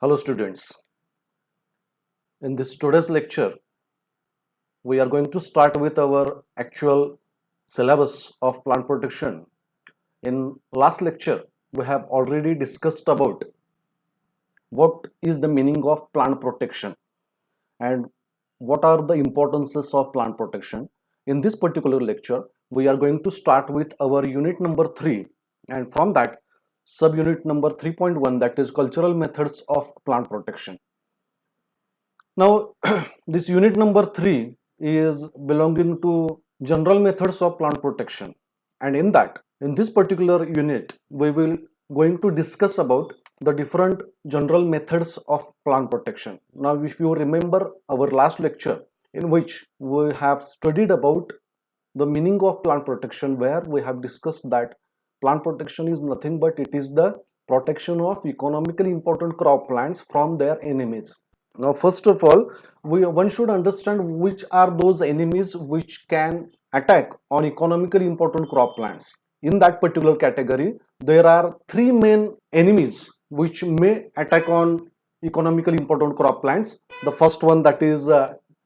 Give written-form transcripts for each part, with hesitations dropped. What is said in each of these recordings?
Hello students, in this today's lecture we are going to start with our actual syllabus of plant protection. In last lecture we have already discussed about what is the meaning of plant protection and what are the importances of plant protection. In this particular lecture we are going to start with our unit number 3 and from that subunit number 3.1, that is cultural methods of plant protection. Now this unit number 3 is belonging to general methods of plant protection, and in this particular unit we will going to discuss about the different general methods of plant protection. Now if you remember our last lecture in which we have studied about the meaning of plant protection, where we have discussed that plant protection is nothing but it is the protection of economically important crop plants from their enemies. Now first of all one should understand which are those enemies which can attack on economically important crop plants. In that particular category there are three main enemies which may attack on economically important crop plants. The first one, that is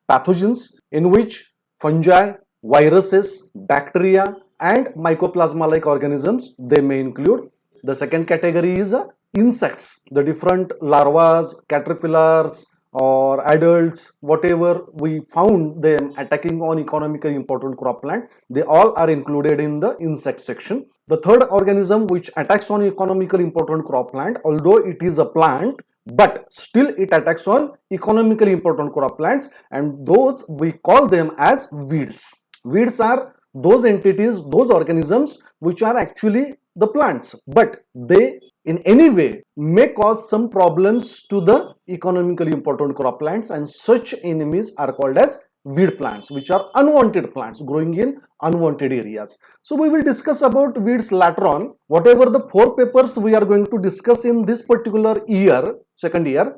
pathogens, in which fungi, viruses, bacteria and mycoplasma like organisms they may include. The second category is insects, the different larvae, caterpillars or adults, whatever we found them attacking on economically important crop plant, they all are included in the insect section. The third organism which attacks on economically important crop plant, although it is a plant but still it attacks on economically important crop plants, and those we call them as weeds. Weeds are those entities, those organisms which are actually the plants, but they in any way may cause some problems to the economically important crop plants, and such enemies are called as weed plants, which are unwanted plants growing in unwanted areas. So we will discuss about weeds later on. Whatever the 4 papers we are going to discuss in this particular year, second year,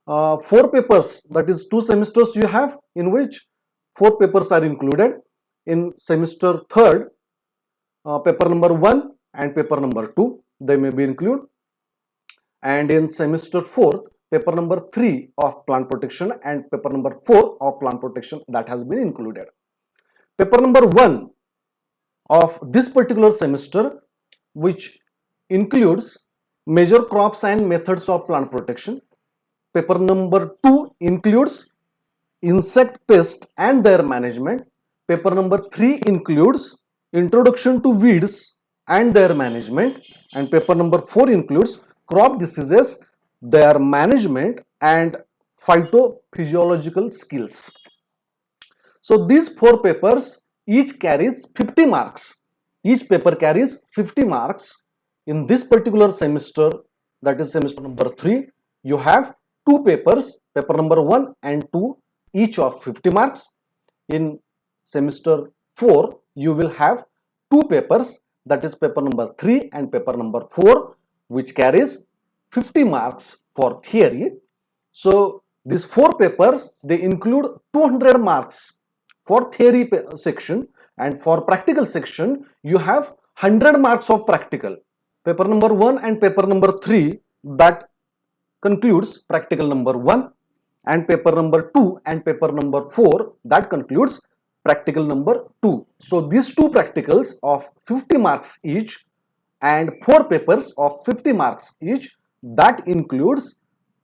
4 papers, that is 2 semesters you have, in which 4 papers are included. In semester 3rd, paper number 1 and paper number 2 they may be included, and in semester 4th paper number 3 of plant protection and paper number 4 of plant protection that has been included. Paper number 1 of this particular semester, which includes major crops and methods of plant protection. Paper number 2 includes insect pest and their management. Paper number 3 includes introduction to weeds and their management, and paper number 4 includes crop diseases, their management and phytophysiological skills. So these 4 papers each carries 50 marks. Each paper carries 50 marks. In this particular semester, that is semester number 3, you have 2 papers, paper number 1 and 2, each of 50 marks. In semester 4 you will have 2 papers, that is paper number 3 and paper number 4, which carries 50 marks for theory. So these 4 papers they include 200 marks for theory section, and for practical section you have 100 marks of practical. Paper number 1 and paper number 3 that concludes practical number 1, and paper number 2 and paper number 4 that concludes practical number 2. So these 2 practicals of 50 marks each and 4 papers of 50 marks each, that includes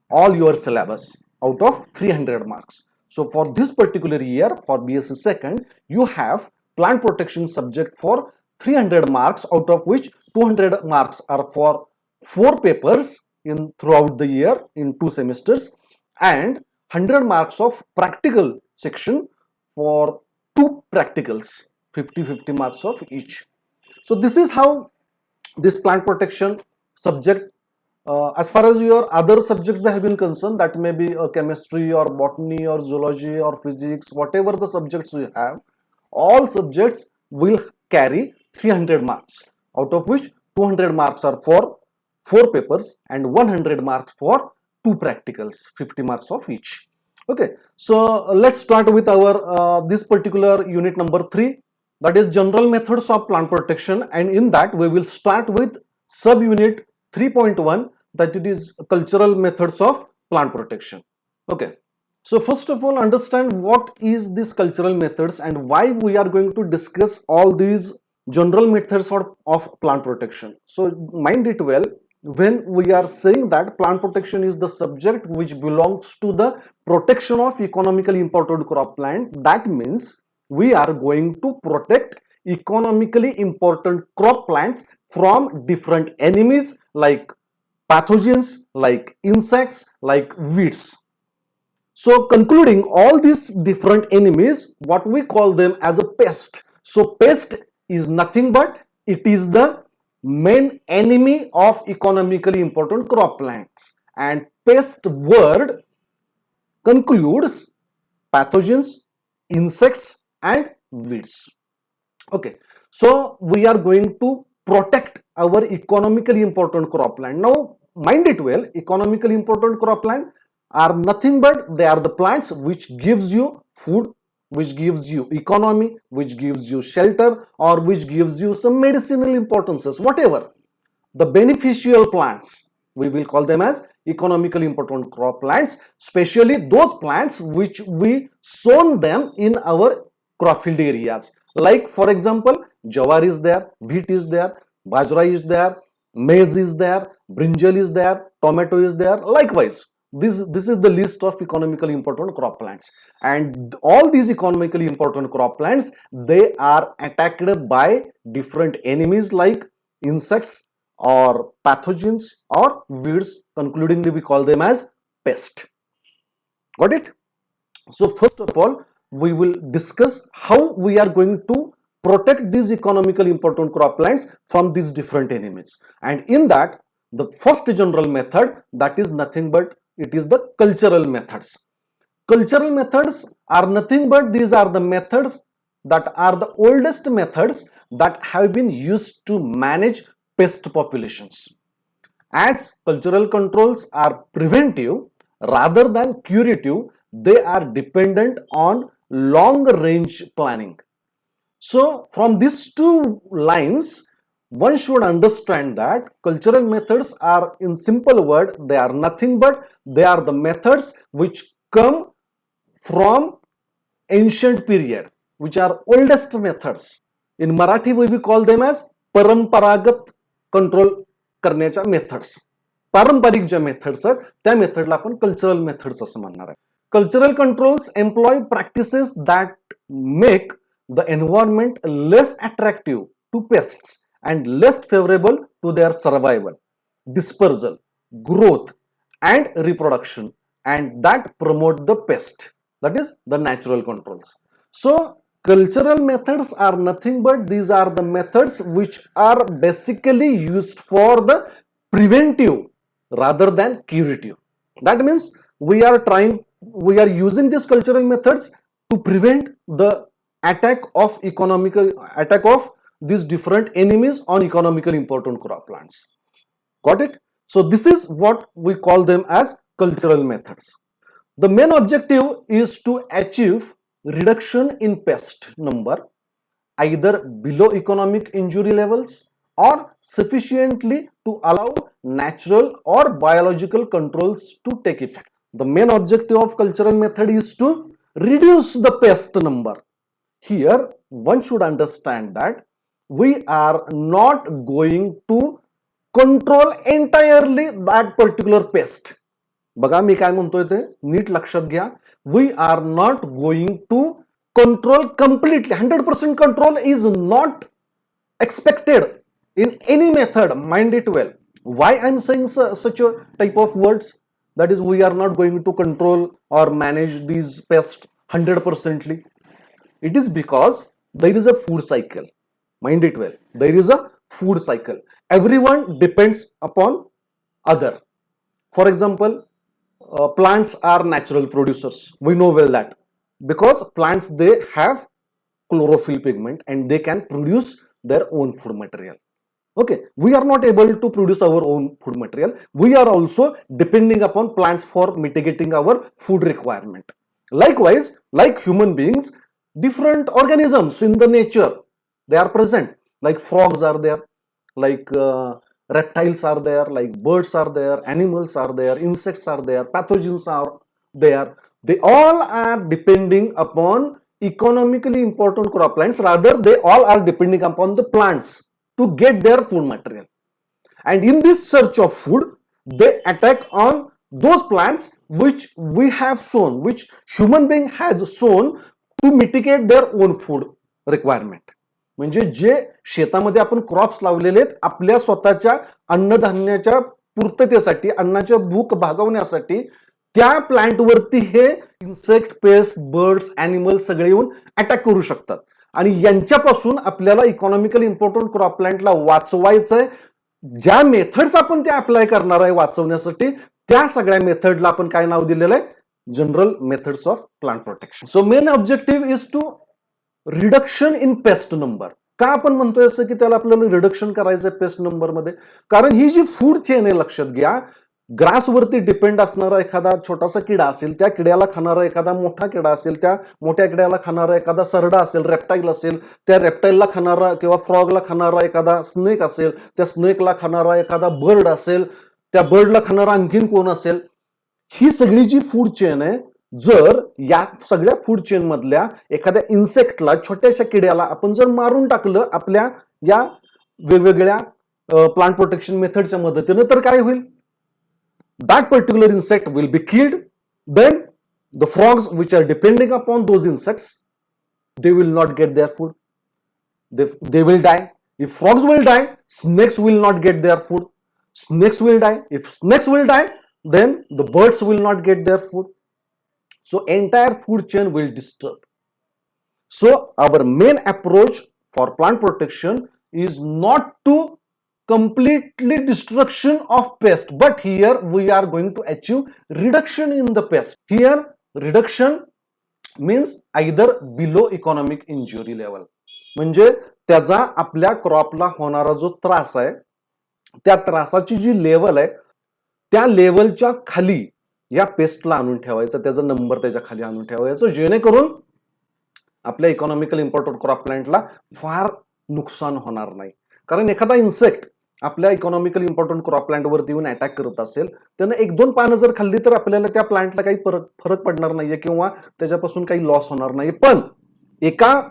all your syllabus out of 300 marks. So for this particular year, for BSc second, you have plant protection subject for 300 marks, out of which 200 marks are for 4 papers in throughout the year in 2 semesters, and 100 marks of practical section for 2 practicals, 50 marks of each. So this is how this plant protection subject, as far as your other subjects they have been concerned, that may be chemistry or botany or zoology or physics, whatever the subjects you have, all subjects will carry 300 marks, out of which 200 marks are for 4 papers and 100 marks for 2 practicals, 50 marks of each. Okay, so let's start with our this particular unit number 3, that is general methods of plant protection, and in that we will start with subunit 3.1, that it is cultural methods of plant protection. Okay, so first of all, understand what is this cultural methods and why we are going to discuss all these general methods of plant protection. So mind it well, when we are saying that plant protection is the subject which belongs to the protection of economically important crop plant, that means we are going to protect economically important crop plants from different enemies like pathogens, like insects, like weeds. So concluding all these different enemies, what we call them as a pest. So pest is nothing but it is the main enemy of economically important crop plants, and pest word concludes pathogens, insects and weeds. Okay, so we are going to protect our economically important cropland. Now mind it well, economically important cropland are nothing but they are the plants which gives you food, which gives you economy, which gives you shelter, or which gives you some medicinal importances, whatever. The beneficial plants, we will call them as economically important crop plants, especially those plants which we sown them in our crop field areas. Like for example, jawar is there, wheat is there, bajra is there, maize is there, brinjal is there, tomato is there. Likewise, this is the list of economically important crop plants, and all these economically important crop plants, they are attacked by different enemies like insects or pathogens or weeds. Concludingly, we call them as pest. Got it? So first of all, we will discuss how we are going to protect these economically important crop plants from these different enemies. And in that, the first general method, that is nothing but it is the cultural methods. Cultural methods are nothing but these are the methods that are the oldest methods that have been used to manage pest populations. As cultural controls are preventive rather than curative, they are dependent on long range planning. So from these two lines, one should understand that cultural methods are, in simple word, they are nothing but they are the methods which come from ancient period, which are oldest methods. In Marathi we call them as परंपरागत control करण्याच्या methods. पारंपरिक ज्या methods आहेत त्या मेथडला आपण cultural methods असं म्हणणार आहे. Cultural controls employ practices that make the environment less attractive to pests and less favorable to their survival, dispersal, growth and reproduction, and that promote the pest, that is the natural controls. So cultural methods are nothing but these are the methods which are basically used for the preventive rather than curative. That means we are using these cultural methods to prevent the attack of these different enemies on economically important crop plants. Got it? So this is what we call them as cultural methods. The main objective is to achieve reduction in pest number either below economic injury levels or sufficiently to allow natural or biological controls to take effect. The main objective of cultural method is to reduce the pest number. Here one should understand that we are not going to control entirely that particular pest. बघा मी काय म्हणतोय ते NEET लक्षात घ्या. We are not going to control completely. 100% control is not expected in any method. Mind it well. Why I'm saying such a type of words? That is, we are not going to control or manage these pests 100%. It is because there is a food cycle. Mind it well. There is a food cycle. Everyone depends upon other. For example, plants are natural producers. We know well that because plants, they have chlorophyll pigment and they can produce their own food material. Okay, we are not able to produce our own food material. We are also depending upon plants for mitigating our food requirement. Likewise, like human beings, different organisms in the nature, they are present, like frogs are there, like reptiles are there, like birds are there, animals are there, insects are there, pathogens are there. They all are depending upon economically important croplands. Rather, they all are depending upon the plants to get their food material. And in this search of food, they attack on those plants which we have sown, which human being has sown to mitigate their own food requirement. म्हणजे जे शेतामध्ये आपण crops लावलेले आहेत आपल्या स्वतःच्या अन्नधान्याच्या पूर्ततेसाठी, अन्नाच्या भूक भागवण्यासाठी, त्या प्लांटवरती हे इन्सेक्ट, पेस्ट, बर्ड्स, ॲनिमल्स सगळे येऊन अटॅक करू शकतात. आणि यांच्यापासून आपल्याला इकॉनॉमिकली इम्पॉर्टंट क्रॉप प्लांटला वाचवायचंय. ज्या मेथड्स आपण त्या अप्लाय करणार आहे वाचवण्यासाठी, त्या सगळ्या मेथडला आपण काय नाव दिलेलं आहे? General methods of plant protection. So main objective is to reduction in pest number. का आपण म्हणतोय असं की त्याला आपल्याला रिडक्शन करायचंय पेस्ट नंबर मध्ये? कारण ही जी फूड चेन आहे, लक्षात घ्या, ग्रासवरती डिपेंड असणारा एखादा छोटासा किडा असेल, त्या किड्याला खाणारा एखादा मोठा किडा असेल, त्या मोठ्या किड्याला खाणारा एखादा सरडा असेल, रेप्टाईल असेल, त्या रेप्टाईलला खाणारा किंवा फ्रॉगला खाणारा एखादा स्नेक असेल, त्या स्नेकला खाणारा एखादा बर्ड असेल, त्या बर्डला खाणारा आणखीन कोण असेल, ही सगळी जी फूड चेन आहे, जर या सगळ्या फूड चेन मधल्या एखाद्या इन्सेक्टला, छोट्याशा किड्याला आपण जर मारून टाकलं आपल्या या वेगवेगळ्या प्लांट प्रोटेक्शन मेथडच्या मदतीने, तर काय होईल? That particular insect will be killed. Then the frogs which are depending upon those insects, they will not get their food. They will die. If frogs will die, snakes will not get their food. Snakes will die. If snakes will die, then the birds will not get their food. So entire food chain will disturb. So our main approach for plant protection is not to completely destruction of pest, but here we are going to achieve reduction in the pest. Here reduction means either below economic injury level, म्हणजे त्याचा आपल्या क्रॉपला होणारा जो त्रास आहे, त्या त्रासाची जी level आहे, त्या लेवलच्या खाली या पेस्टला आणून ठेवायचं, त्याचा नंबर त्याच्या खाली आणून ठेवायचं, जेणेकरून आपल्या इकॉनॉमिकल इम्पॉर्टंट क्रॉप प्लांटला फार नुकसान होणार नाही. कारण एखादा इन्सेक्ट आपल्या इकॉनॉमिकल इम्पॉर्टंट क्रॉप प्लांट वरती येऊन अटॅक करत असेल, त्यानं 1-2 पानं जर खाल्ली तर आपल्याला त्या प्लांटला काही फरक पडणार नाहीये किंवा त्याच्यापासून काही लॉस होणार नाही. पण एका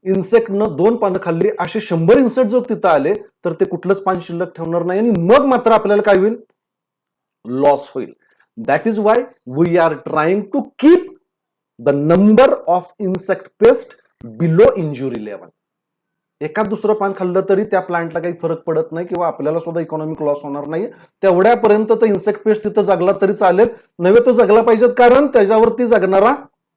इन्सेक्टनं 2 पानं खाल्ली, असे 100 इन्सेक्ट जर तिथं आले तर ते कुठलंच पान शिल्लक ठेवणार नाही आणि मग मात्र आपल्याला काय होईल? लॉस होईल. That is why we are trying to keep the number of insect pest below injury level. एखाद दुसरं पान खाल्लं तरी त्या प्लांटला काही फरक पडत नाही किंवा आपल्याला सुद्धा इकॉनॉमिक लॉस होणार नाही. तेवढ्यापर्यंत तर इन्सेक्ट पेस्ट तिथं जगला तरी चालेल, नव्हे तो जगला पाहिजेत, कारण त्याच्यावरती जगणारा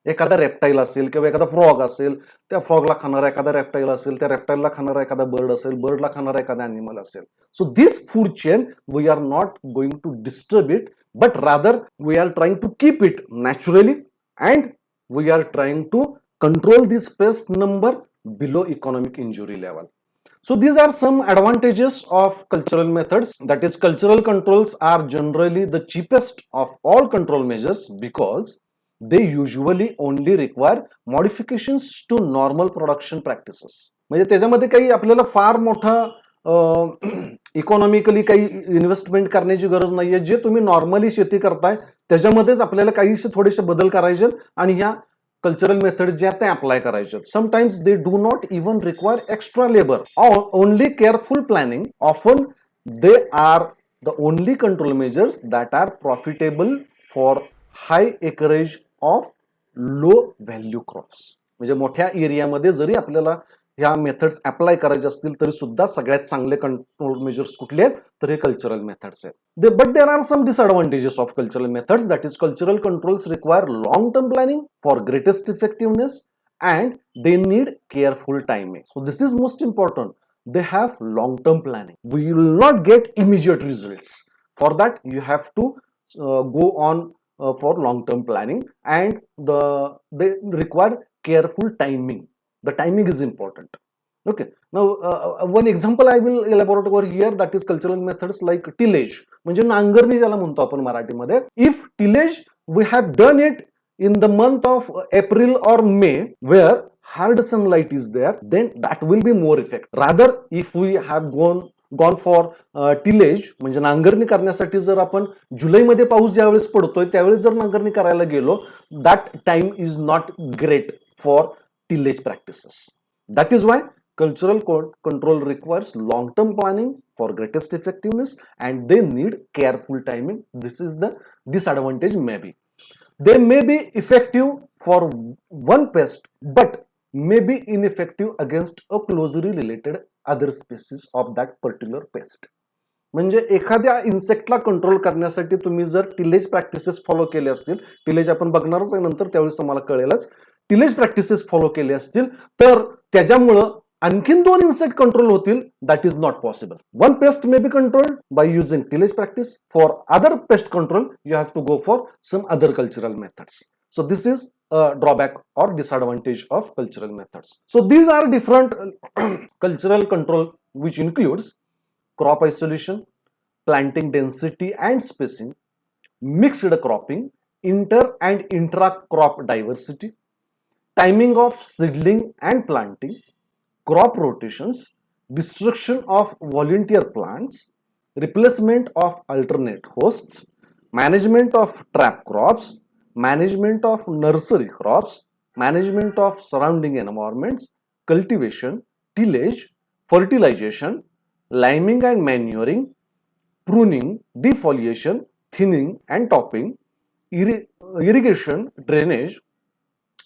एखादा रेप्टाईल असेल किंवा एखादा फ्रॉग असेल, त्या फ्रॉगला खाणारा एखादा रेप्टाईल असेल, त्या रेप्टाईलला खाणारा एखादा बर्ड असेल, बर्डला खाणारा एखादा ॲनिमल असेल. So this food chain we are not going to disturb it, but rather we are trying to keep it naturally and we are trying to control this pest number below economic injury level. So these are some advantages of cultural methods. That is, cultural controls are generally the cheapest of all control measures because they usually only require modifications to normal production practices. म्हणजे त्याच्यामध्ये काही आपल्याला फार मोठा economically काही investment करण्याची गरज नाहीये. जे तुम्ही नॉर्मली शेती करताय त्याच्यामध्येच आपल्याला काहीसे थोडेसे बदल करायचे आणि ह्या कल्चरल मेथड ज्या त्या अप्लाय करायचे. Sometimes they do not even require extra labour or only careful planning. Often they are the only control measures that are profitable for high acreage of low value crops. म्हणजे मोठ्या एरियामध्ये जरी आपल्याला ह्या methods apply करायचे असतील तरी सुद्धा सगळ्यात चांगले कंट्रोल मेजर्स कुठले आहेत? तर हे कल्चरल मेथड्स आहेत. But there are some disadvantages of cultural methods. That is, cultural controls require long term planning for greatest effectiveness and they need careful timing. So this is most important. They have long term planning. We will not get immediate results. For that you have to go on for long term planning, and they require careful timing. The timing is important. Okay, now one example I will elaborate over here, that is cultural methods like tillage. म्हणजे नांगरणी ज्याला म्हणतो आपण मराठीमध्ये. If tillage we have done it in the month of April or May, where hard sunlight is there, then that will be more effective. Rather, if we have gone gone for tillage, म्हणजे नांगरणी करण्यासाठी जर आपण जुलैमध्ये पाऊस ज्यावेळेस पडतोय त्यावेळेस जर नांगरणी करायला गेलो, that time is not great for tillage practices. That is Y cultural control requires long-term planning for greatest effectiveness, and they need careful timing. This is the disadvantage maybe. They may be effective for one pest, but may be ineffective against a closely related other species of that particular pest. म्हणजे एखाद्या इन्सेक्टला control करण्यासाठी तुम्ही जर tillage practices follow केले असतील, tillage आपण बघणारच आहे नंतर, त्यावेळेस तुम्हाला कळेलच, टिलेज प्रॅक्टिसेस फॉलो केले असतील तर त्याच्यामुळं आणखीन 2 इन्सेक्ट कंट्रोल होतील. That is not possible. One pest may be controlled by using tillage practice. For other pest control you have to go for some other cultural methods. So this is a drawback or disadvantage of cultural methods. So these are different cultural control, which includes crop isolation, planting density and spacing, mixed cropping, inter and intra crop diversity, timing of seedling and planting, crop rotations, destruction of volunteer plants, replacement of alternate hosts, management of trap crops, management of nursery crops, management of surrounding environments, cultivation, tillage, fertilization, liming and manuring, pruning, defoliation, thinning and topping, irrigation, drainage,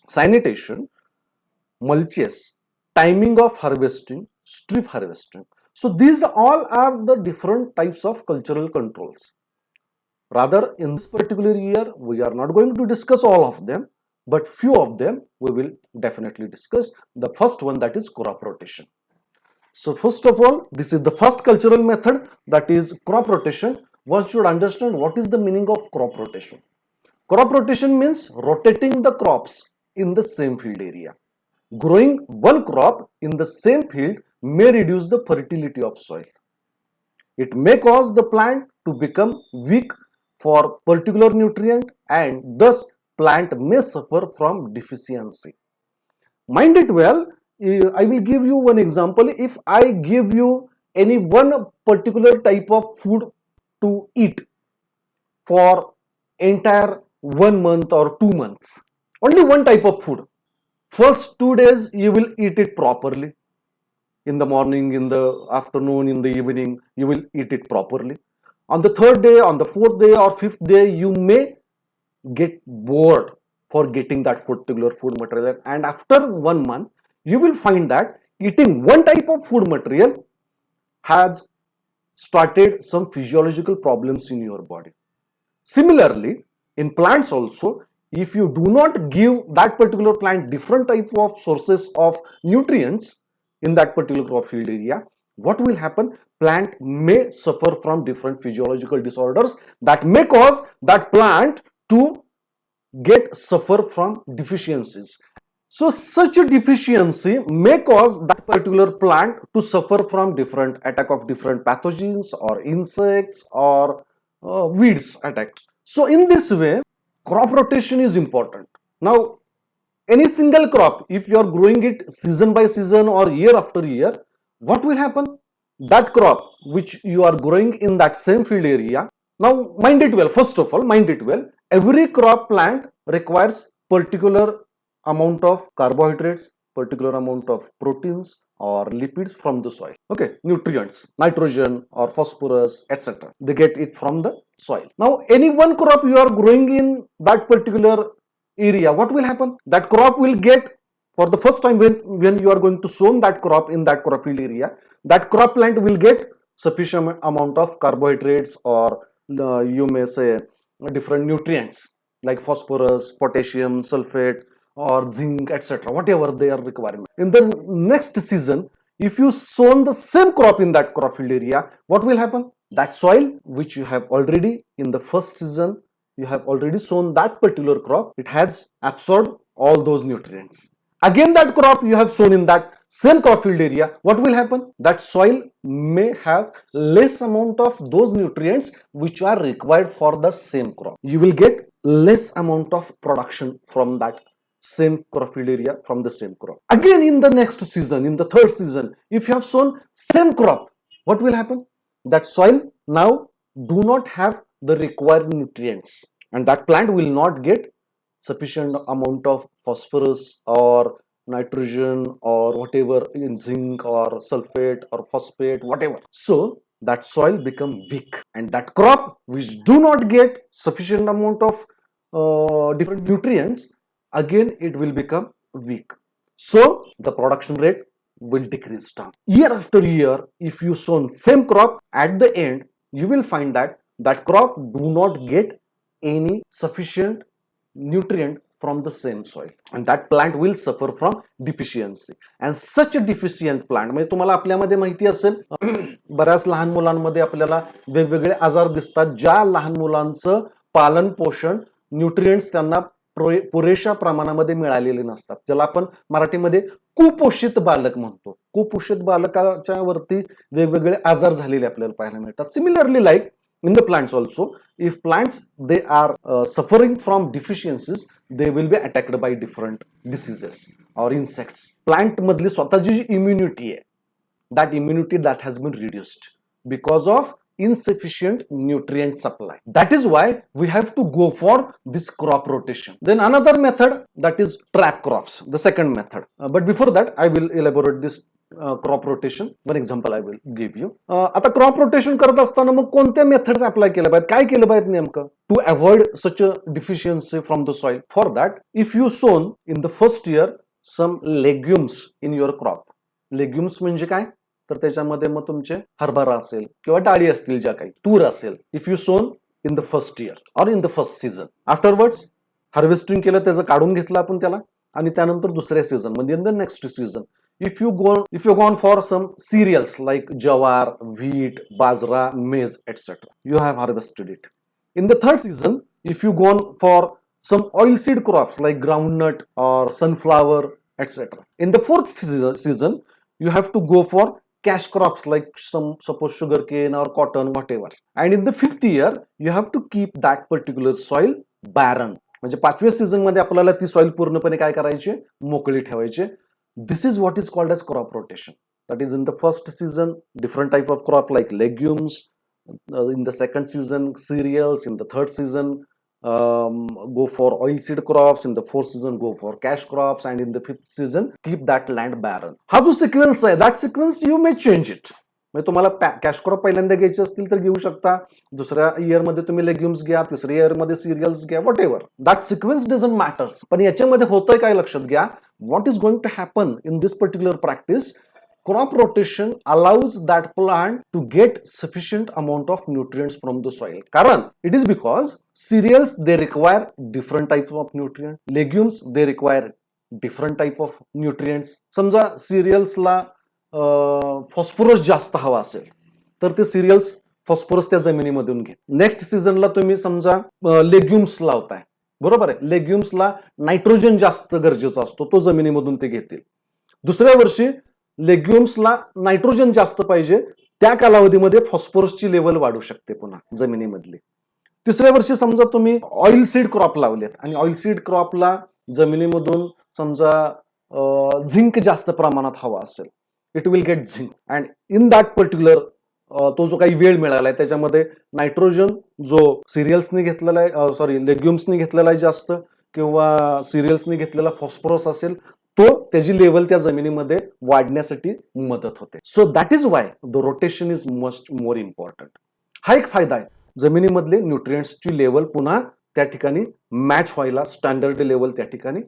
sanitation, mulches, timing of harvesting, strip harvesting. So these all are the different types of cultural controls. Rather, in this particular year, we are not going to discuss all of them, but few of them we will definitely discuss. The first one, that is crop rotation. So first of all, this is the first cultural method, that is crop rotation. One should understand what is the meaning of crop rotation. Crop rotation means rotating the crops in the same field area. Growing one crop in the same field may reduce the fertility of soil. It may cause the plant to become weak for particular nutrient, and thus plant may suffer from deficiency. Mind it well, I will give you one example. If I give you any one particular type of food to eat for entire 1 month or 2 months, only one type of food, first 2 days you will eat it properly. In the morning, in the afternoon, in the evening, you will eat it properly. On the 3rd day, on the 4th day or 5th day, you may get bored for getting that particular food material, and after 1 month you will find that eating one type of food material has started some physiological problems in your body. Similarly, in plants also, if you do not give that particular plant different type of sources of nutrients in that particular crop field area, what will happen? Plant may suffer from different physiological disorders that may cause that plant to suffer from deficiencies. So such a deficiency may cause that particular plant to suffer from different attack of different pathogens or insects or weeds attack. So in this way, crop rotation is important. Now, any single crop, if you are growing it season by season or year after year, what will happen? That crop which you are growing in that same field area, now mind it well, first of all, mind it well, every crop plant requires particular amount of carbohydrates, particular amount of proteins or lipids from the soil. Okay, nutrients, nitrogen or phosphorus, etc. They get it from the soil. Now, any one crop you are growing in that particular area, what will happen? That crop will get, for the first time when you are going to sow that crop in that crop field area, that crop plant will get sufficient amount of carbohydrates or you may say different nutrients like phosphorus, potassium, sulfate or zinc, etc. whatever they are requirement. In the next season, if you sow the same crop in that crop field area, what will happen? That soil which you have already in the first season, you have already sown that particular crop, it has absorbed all those nutrients. Again, that crop you have sown in that same crop field area, what will happen? That soil may have less amount of those nutrients which are required for the same crop. You will get less amount of production from that same crop field area, from the same crop. Again, in the next season, in the 3rd season, if you have sown same crop, what will happen? That soil now do not have the required nutrients, and that plant will not get sufficient amount of phosphorus or nitrogen or whatever in zinc or sulfate or phosphate, whatever. So that soil become weak, and that crop which do not get sufficient amount of different nutrients, again it will become weak. So the production rate will decrease down. Year after year, if you sow same crop, at the end you will find that that crop do not get any sufficient nutrient from the same soil, and that plant will suffer from deficiency. And such a deficient plant, म्हणजे तुम्हाला आपल्यामध्ये माहिती असेल बऱ्याच लहान मुलांमध्ये आपल्याला वेगवेगळे आजार दिसतात, ज्या लहान मुलांचं पालन पोषण न्यूट्रिएंट्स त्यांना पुरेशा प्रमाणामध्ये मिळालेले नसतात, ज्याला आपण मराठीमध्ये कुपोषित बालक म्हणतो. कुपोषित बालकाच्या वरती वेगवेगळे आजार झालेले आपल्याला पाहायला मिळतात. Similarly like in the plants also, if plants they are suffering from deficiencies, they will be attacked by different diseases or insects. Plant मधली स्वतःची जी immunity आहे, that immunity that has been reduced because of insufficient nutrient supply. That is why we have to go for this crop rotation. Then another method, that is trap crops, the second method. But before that I will elaborate this crop rotation. One example I will give you. आता crop rotation करत असताना मग कोणत्या methods apply केल्या पाहिजेत, काय केलं पाहिजे नेमकं to avoid such a deficiency from the soil? For that, if you sown in the first year some legumes in your crop. Legumes म्हणजे काय, तर त्याच्यामध्ये मग तुमचे हरभरा असेल किंवा डाळी असतील, ज्या काही तूर असेल. If you sown in the first year or in the first season, afterwards harvesting केलं, त्याचं काढून घेतलं आपण त्याला, आणि त्यानंतर दुसऱ्या सीझन म्हणजे in the next season if you gone for some cereals like jawar, wheat, bajra, maize, etc., you have harvested it. In the third season, if you gone for some oilseed crops like groundnut or sunflower, etc., in the fourth season you have to go for cash crops like some suppose sugarcane or cotton, whatever. And in the fifth year you have to keep that particular soil barren. म्हणजे पाचव्या season मध्ये आपल्याला ती soil पूर्णपणे काय करायची, मोकळी ठेवायची. This is what is called as crop rotation. That is, in the first season, different type of crop like legumes. In the second season, cereals. In the third season, go for oilseed crops. In the fourth season, go for cash crops. And in the fifth season, keep that land barren. हा जो sequence आहे, that sequence you may change it. म्हणजे तुम्हाला cash crop पहिल्यांदा घ्यायचे असतील तर घेऊ शकता, दुसऱ्या इयर मध्ये तुम्ही लेग्युम्स घ्या, तिसऱ्या इयर मध्ये सिरियल्स घ्या, whatever. That sequence doesn't matter. पण याच्यामध्ये होतंय काय लक्षात घ्या, what is going to happen in this particular practice, crop rotation allows that plant to get sufficient amount of nutrients from the soil. Karan, it is because cereals they require different types of nutrients, legumes they require different type of nutrients. समजा cereals ला phosphorus जास्त हवा असेल तर ते serials phosphorus त्या जमिनीमधून घे. Next सीझनला तुम्ही समजा लेग्युम्स लावताय, बरोबर आहे, लेग्युम्सला नायट्रोजन जास्त गरजेचा असतो, तो जमिनीमधून ते घेतील. दुसऱ्या वर्षी लेग्युम्सला नायट्रोजन जास्त पाहिजे, त्या कालावधीमध्ये फॉस्फरसची लेवल वाढू शकते पुन्हा जमिनीमधली. तिसऱ्या वर्षी समजा तुम्ही ऑइल सीड क्रॉप लावलेत आणि ऑइल सीड क्रॉपला जमिनीमधून समजा झिंक जास्त प्रमाणात हवा असेल, it will get zinc. And in that particular तो जो काही वेळ मिळाला आहे त्याच्यामध्ये नायट्रोजन जो सिरियल्सनी घेतलेला आहे, सॉरी लेग्युम्सनी घेतलेला आहे जास्त, किंवा सिरियल्सनी घेतलेला फॉस्फरस असेल, तो त्याची लेवल त्या जमिनीमध्ये वाढण्यासाठी मदत होते. So that is why the rotation is must more important. हा एक फायदा आहे, जमिनीमधले न्यूट्रिएंट्सची लेवल पुन्हा त्या ठिकाणी मॅच व्हायला, स्टँडर्ड लेवल त्या ठिकाणी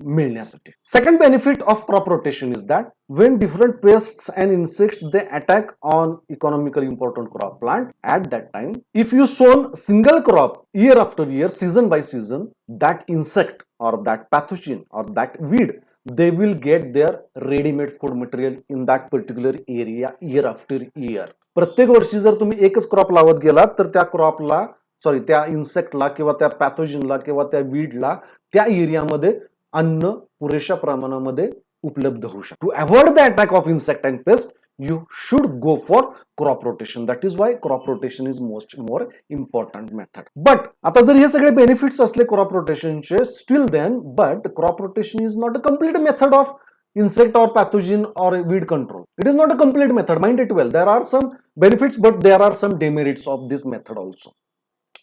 मिळण्यासाठी. Second benefit of crop rotation is that when different pests and insects they attack on economically important crop plant, at that time if you sown single crop year after year, season by season, that insect or that pathogen or that weed, they will get their ready-made food material in that particular area year after year. प्रत्येक वर्षी जर तुम्ही एकच crop लावत गेलात तर त्या क्रॉपला, sorry त्या इन्सेक्टला किंवा त्या पॅथोजनला किंवा त्या वीडला त्या एरियामध्ये अन्न पुरेशा प्रमाणामध्ये उपलब्ध होऊ शकतो. To avoid the attack of insect and pest, you should go for crop rotation. That is why crop rotation is more important method. But आता जर हे सगळे बेनिफिट्स असले crop rotationचे, still then but crop rotation is not a complete method of insect or pathogen or weed control. It is not a complete method, mind it well. There are some benefits, but there are some demerits of this method also.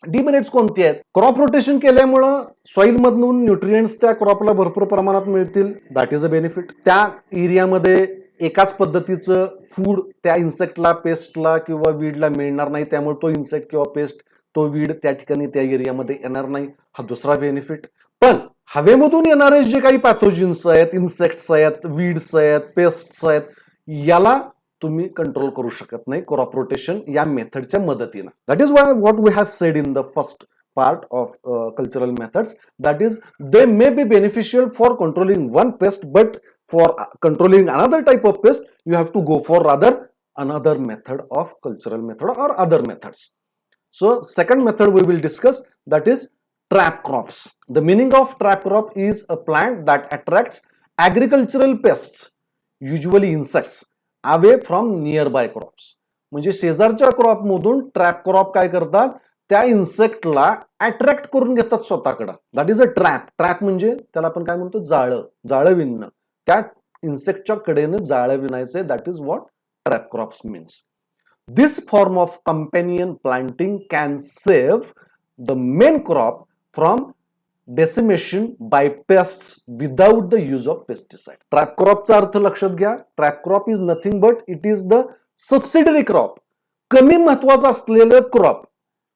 Demerits कोणते आहेत? Crop rotation केल्यामुळं soil मधून nutrients त्या क्रॉपला भरपूर प्रमाणात मिळतील, that is a benefit. त्या एरियामध्ये एकाच पद्धतीचं फूड त्या इन्सेक्टला, पेस्टला किंवा वीडला मिळणार नाही, त्यामुळे तो इन्सेक्ट किंवा पेस्ट, तो वीड त्या ठिकाणी त्या एरियामध्ये येणार नाही, हा दुसरा बेनिफिट. पण हवेमधून येणारे जे काही पॅथोजिन्स आहेत, इन्सेक्ट्स आहेत, वीड्स आहेत, पेस्ट्स आहेत, याला तुम्ही कंट्रोल करू शकत नाही क्रॉप रोटेशन या मेथडच्या मदतीने. That is why what we have said in the first part of cultural methods, that is they may be beneficial for controlling one pest, but for controlling another type of pest you have to go for rather another method of cultural method or other methods. So second method we will discuss, that is trap crops. The meaning of trap crop is a plant that attracts agricultural pests, usually insects, away from nearby crops. म्हणजे शेजारच्या crop मधून trap crop काय करतात, त्या इन्सेक्टला attract करून घेतात स्वतःकडे. That is a trap. Trap म्हणजे त्याला आपण काय म्हणतो, जाळं, जाळं विणणं. त्या इन्सेक्टच्या कडेने जाळं विणायचे, that is what trap crops means. This form of companion planting can save the main crop from decimation by pests without the use of pesticide. Trap क्रॉपचा अर्थ लक्षात घ्या. Trap crop is nothing but it is the subsidiary crop. कमी महत्वाचं असलेलं crop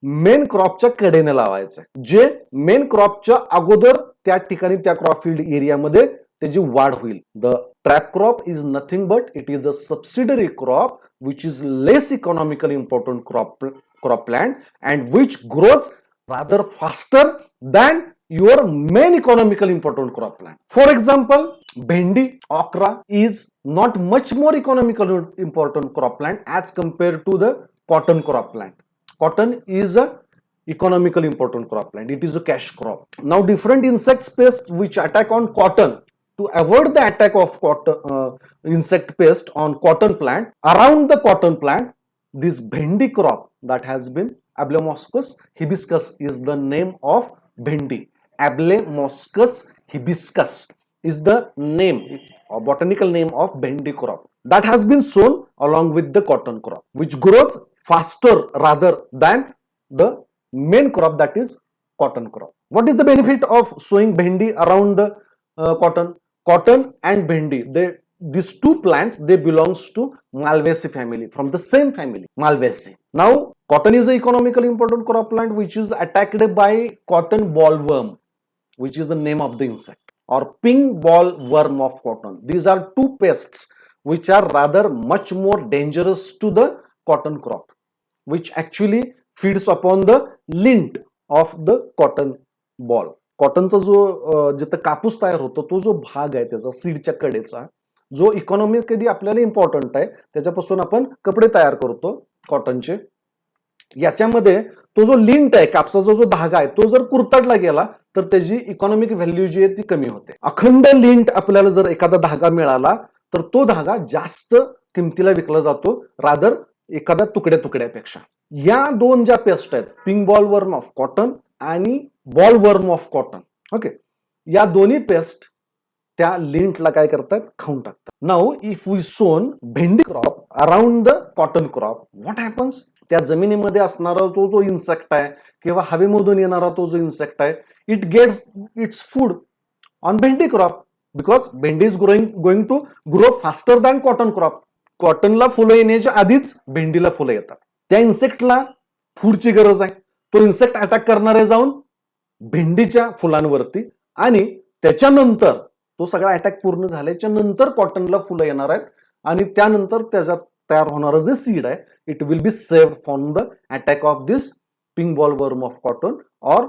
main क्रॉपच्या कडेने लावायचं, जे main क्रॉपच्या अगोदर त्या ठिकाणी त्या क्रॉप फील्ड एरियामध्ये त्याची वाढ होईल. The trap crop is nothing but it is a subsidiary crop which is less economically important crop plant and which grows rather faster than your main economically important crop plant. For example, bhendi, okra is not much more economically important crop plant as compared to the cotton crop plant. Cotton is a economically important crop plant. It is a cash crop. Now different insect pests which attack on cotton, to avoid the attack of cotton, insect pest on cotton plant, around the cotton plant, this bhendi crop that has been Ablamoschus hibiscus is the name of bhendi. Ablamoschus hibiscus is the name or botanical name of bhendi crop that has been sown along with the cotton crop, which grows faster rather than the main crop, that is cotton crop. What is the benefit of sowing bhendi around the cotton? Cotton and bhendi, these two plants, they belongs to Malvaceae family, from the same family, Malvaceae. Now cotton is an economically important crop plant which is attacked by cotton bollworm, which is the name of the insect, or pink ball worm of cotton. These are two pests which are rather much more dangerous to the cotton crop, which actually feeds upon the lint of the cotton ball. कॉटनचा जो जिथं कापूस तयार होतो तो जो भाग आहे त्याचा सीडच्या कडेचा, जो इकॉनॉमिकली आपल्याला इम्पॉर्टंट आहे, त्याच्यापासून आपण कपडे तयार करतो कॉटनचे. याच्यामध्ये तो जो लिंट आहे, कापसाचा जो धागा आहे, तो जर कुरतडला गेला तर त्याची इकॉनॉमिक व्हॅल्यू जी आहे ती कमी होते. अखंड लिंट आपल्याला जर एखादा धागा मिळाला तर तो धागा जास्त किमतीला विकला जातो रादर एखाद्या तुकड्यापेक्षा. या दोन ज्या पेस्ट आहेत, pink bollworm of cotton आणि bollworm of cotton, okay, या दोन्ही पेस्ट त्या लिंटला काय करतात, खाऊन टाकतात. नाउ इफ वी सोन भेंडी crop around the cotton crop, what happens, त्या जमिनीमध्ये असणारा तो जो इन्सेक्ट आहे किंवा हवेमधून येणारा तो जो इन्सेक्ट आहे, it gets its food on भेंडी क्रॉप बिकॉज भेंडी is going to grow faster than cotton crop. कॉटनला फुलं येण्याच्या आधीच भेंडीला फुलं येतात. त्या इन्सेक्टला फूडची गरज आहे. तो इन्सेक्ट अटॅक करणार आहे जाऊन भेंडीच्या फुलांवरती आणि त्याच्यानंतर तो सगळा अटॅक पूर्ण झाल्याच्या नंतर कॉटनला फुलं येणार आहेत आणि त्यानंतर त्याच्यात तयार होणारं जे सीड आहे, it will be saved from the attack of this pink bollworm of cotton और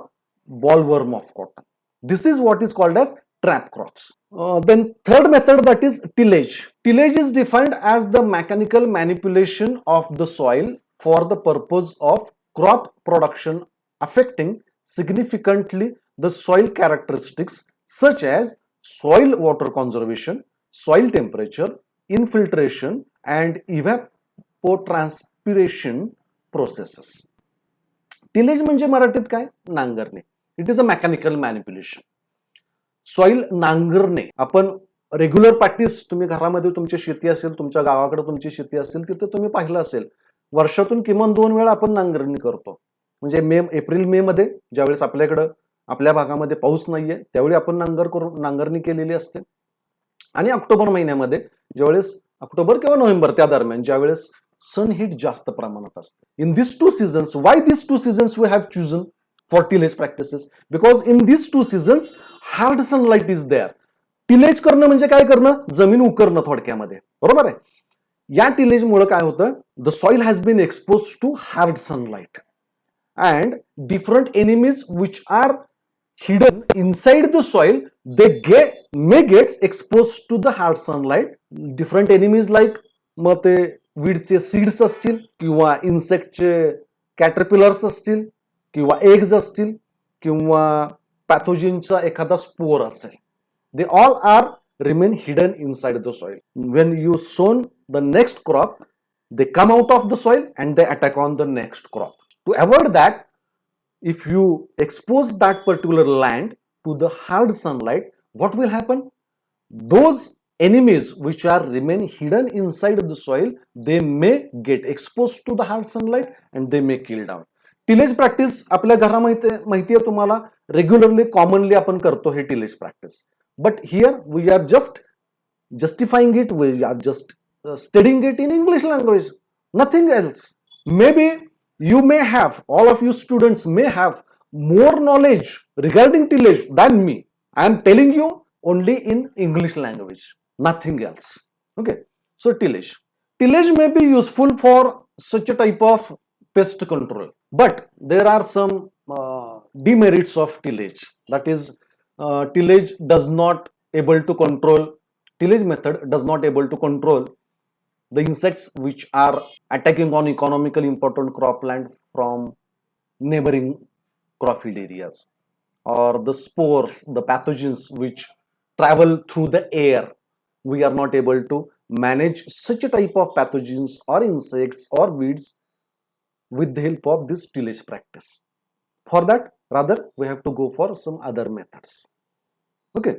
bollworm of cotton. This is what is called as trap crops. Then third method, that is tillage. Tillage is defined as the mechanical manipulation of the soil for the purpose of crop production, affecting significantly the soil characteristics such as soil water conservation, soil temperature, infiltration and evapotranspiration processes. Tillage म्हणजे मराठीत काय, नांगरणे. It is a mechanical manipulation. Soil नांगरणे. आपण regular practice तुम्ही घरामध्ये तुमची शेती असेल, तुमच्या गावाकडे तुमची शेती असेल, तिथे तुम्ही पाहिलं असेल वर्षातून किमान 2 वेळा आपण नांगरणी करतो. म्हणजे एप्रिल मे मध्ये ज्यावेळेस आपल्याकडं आपल्या भागामध्ये पाऊस नाहीये त्यावेळी आपण नांगरणी केलेली असते. आणि ऑक्टोबर महिन्यामध्ये ज्यावेळेस ऑक्टोबर किंवा नोव्हेंबर त्या दरम्यान ज्यावेळेस सन हीट जास्त प्रमाणात असते. In this two seasons, why this two seasons we have chosen for tillage practices? Because in this two seasons hard sunlight is there. Tillage करणं म्हणजे काय करणं? जमीन उकरणं थोडक्यामध्ये, बरोबर आहे. या टिलेजमुळे काय होतं? The soil has been expose to hard sunlight and different enemies which are hidden inside the soil, they may get exposed to the hard sunlight. Different enemies like मग ते वीडचे सीड्स असतील किंवा इन्सेक्टचे कॅटरपिलर्स असतील किंवा एग्ज असतील किंवा पॅथोजिनचा एखादा spore असेल. They all are remain hidden inside the soil. When you sown the next crop, they come out of the soil and they attack on the next crop. To avoid that, if you expose that particular land to the hard sunlight, what will happen? Those enemies which are remain hidden inside the soil, they may get exposed to the hard sunlight and they may kill down. Tillage practice आपल्या घरामध्ये माहिती आहे तुम्हाला, regularly commonly आपण करतो हे tillage practice. But here we are just justifying it, we are just studying it in English language, nothing else. Maybe you may have, all of you students may have more knowledge regarding tillage than me. I am telling you only in English language, nothing else. Okay, so tillage. Tillage may be useful for such a type of pest control, but there are some demerits of tillage. That is, tillage does not able to control, tillage method does not able to control the insects which are attacking on economically important cropland from neighboring crop field areas, or the spores, the pathogens which travel through the air. We are not able to manage such a type of pathogens or insects or weeds with the help of this tillage practice. For that, rather, we have to go for some other methods. Okay,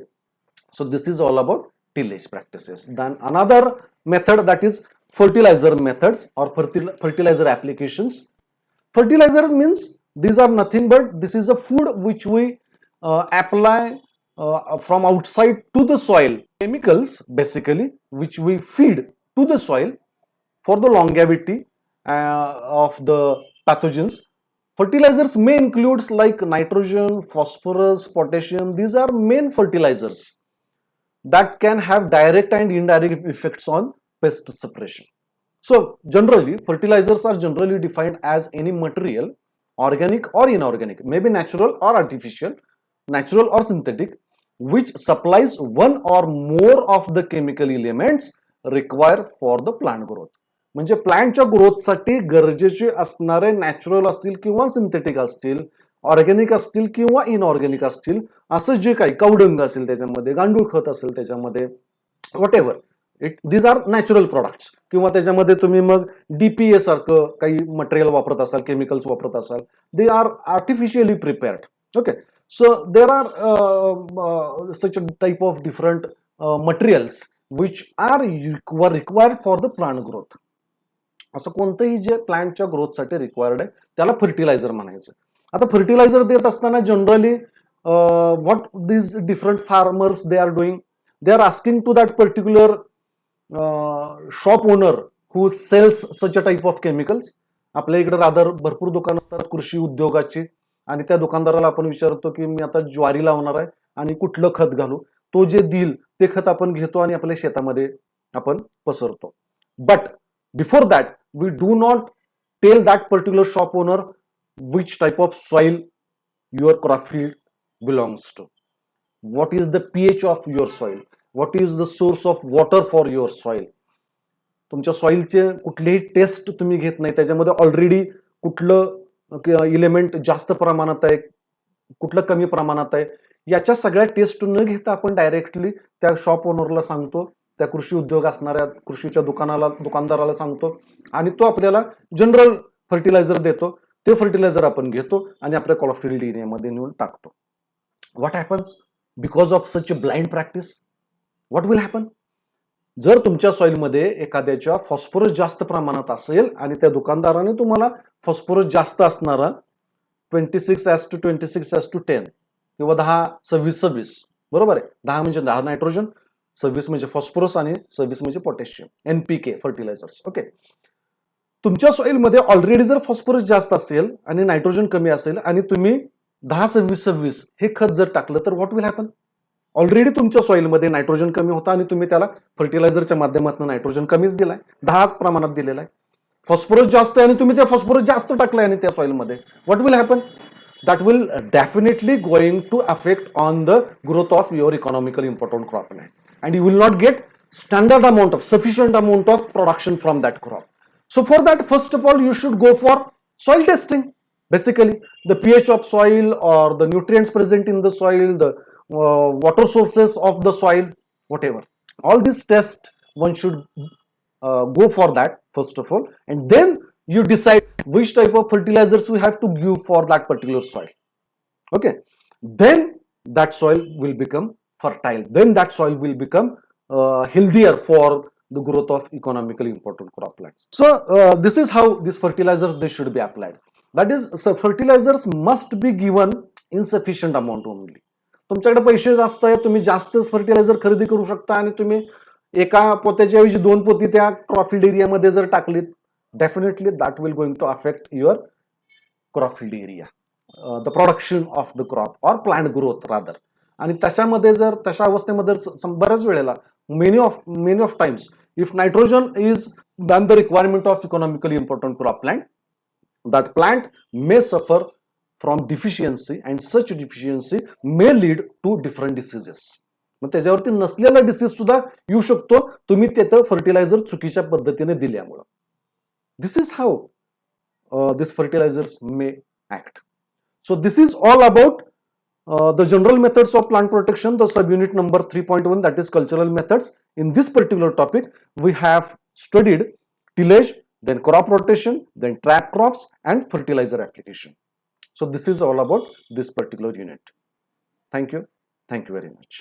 so this is all about tillage practices. Then another method, that is fertilizer methods or fertilizer applications. Fertilizers means these are nothing but this is a food which we apply from outside to the soil. Chemicals basically which we feed to the soil for the longevity of the pathogens. Fertilizers may include like nitrogen, phosphorus, potassium. These are main fertilizers that can have direct and indirect effects on pest suppression. So generally, fertilizers are generally defined as any material, organic or inorganic, maybe natural or artificial, natural or synthetic, which supplies one or more of the chemical elements required for the plant growth. म्हणजे प्लांटच्या ग्रोथसाठी गरजेचे असणारे natural असतील किंवा synthetic असतील, organic असतील किंवा inorganic असतील, असं जे काही कवडंग असेल त्याच्यामध्ये, गांडूळ खत असेल त्याच्यामध्ये, whatever these are natural products, किंवा त्याच्यामध्ये तुम्ही मग डीपीए सारखं काही मटेरियल वापरत असाल, केमिकल्स वापरत असाल, they are artificially prepared. Okay, so there are such type of different materials which are required for the plant growth. असं कोणतंही जे प्लांटच्या ग्रोथसाठी रिक्वायर्ड आहे त्याला फर्टिलायझर म्हणायचं. आता फर्टिलायझर देत असताना generally what this different farmers they are doing, they are asking to that particular shop owner who sells such a type of chemicals. आपल्या इकडे रादर भरपूर दुकान असतात कृषी उद्योगाची, आणि त्या दुकानदाराला आपण विचारतो की मी आता ज्वारी लावणार आहे आणि कुठलं खत घालू, तो जे देईल ते खत आपण घेतो आणि आपल्या शेतामध्ये आपण पसरतो. But before that we do not tell that particular shop owner which type of soil your crop field belongs to, what is the pH of your soil, what is the source of water for your soil. तुमच्या सॉइलचे कुठलेही test तुम्ही घेत नाही, त्याच्यामध्ये already कुठलं element जास्त प्रमाणात आहे, कुठलं कमी प्रमाणात आहे, याच्या सगळ्या टेस्ट न घेता आपण डायरेक्टली त्या शॉप ओनरला सांगतो, त्या कृषी उद्योग असणाऱ्या कृषीच्या दुकानदाराला सांगतो, आणि तो आपल्याला जनरल फर्टिलायझर देतो. ते फर्टिलायझर आपण घेतो आणि आपल्या क्रॉप फील्ड एरियामध्ये नेऊन टाकतो. What happens because of such a blind practice? What will happen? जर तुमच्या सॉइलमध्ये एखाद्याच्या फॉस्फरस जास्त प्रमाणात असेल आणि त्या दुकानदाराने तुम्हाला फॉस्फरस जास्त असणारा 26:26:10 किंवा 10:26:26 बरोबर आहे, 10 म्हणजे 10 नायट्रोजन, 26 म्हणजे फॉस्फरस आणि 26 म्हणजे पोटॅशियम, NPK फर्टिलायझर्स. ओके, तुमच्या सॉइलमध्ये ऑलरेडी जर फॉस्फरस जास्त असेल आणि नायट्रोजन कमी असेल आणि तुम्ही 10:26:26 हे खत जर टाकलं तर व्हॉट विल हॅपन? ऑलरेडी तुमच्या सॉइलमध्ये नायट्रोजन कमी होता आणि तुम्ही त्याला फर्टिलायझरच्या माध्यमातून नायट्रोजन कमीच दिलाय, 10 प्रमाणात दिलेला आहे. फॉस्फरस जास्त आहे आणि तुम्ही त्या फॉस्फरस जास्त टाकलाय आणि त्या सॉइलमध्ये, what will happen? That will definitely going to affect on the growth of your economically important cropland, and you will not get sufficient amount of production from that crop. So for that, first of all, you should go for soil testing. Basically, the pH of soil or the nutrients present in the soil, the water sources of the soil, whatever. All these tests one should go for that first of all, and then you decide which type of fertilizers we have to give for that particular soil. Okay, then that soil will become fertile, then that soil will become healthier for the growth of economically important croplands. So this is how these fertilizers they should be applied. That is, so fertilizers must be given in sufficient amount only. तुमच्याकडे पैसे जास्त आहे, तुम्ही जास्तच fertiliser खरेदी करू शकता आणि तुम्ही एका पोत्याच्या ऐवजी 2 पोती त्या क्रॉप फील्ड एरियामध्ये जर टाकलीत, definitely that will going to affect your crop field area, the production of the crop or plant growth rather. आणि त्याच्यामध्ये जर तशा अवस्थेमध्ये बऱ्याच वेळेला many of times if nitrogen is than the requirement of economically important crop plant, that plant may suffer from deficiency and such deficiency may lead to different diseases. मग त्याच्यावरती नसलेला disease सुद्धा येऊ शकतो तुम्ही त्याचं फर्टिलायझर चुकीच्या पद्धतीने दिल्यामुळे. This is how these fertilizers may act. So this is all about the general methods of plant protection, the subunit number 3.1, that is cultural methods. In this particular topic, we have studied tillage, then crop rotation, then trap crops and fertilizer application. So this is all about this particular unit. Thank you. Thank you very much.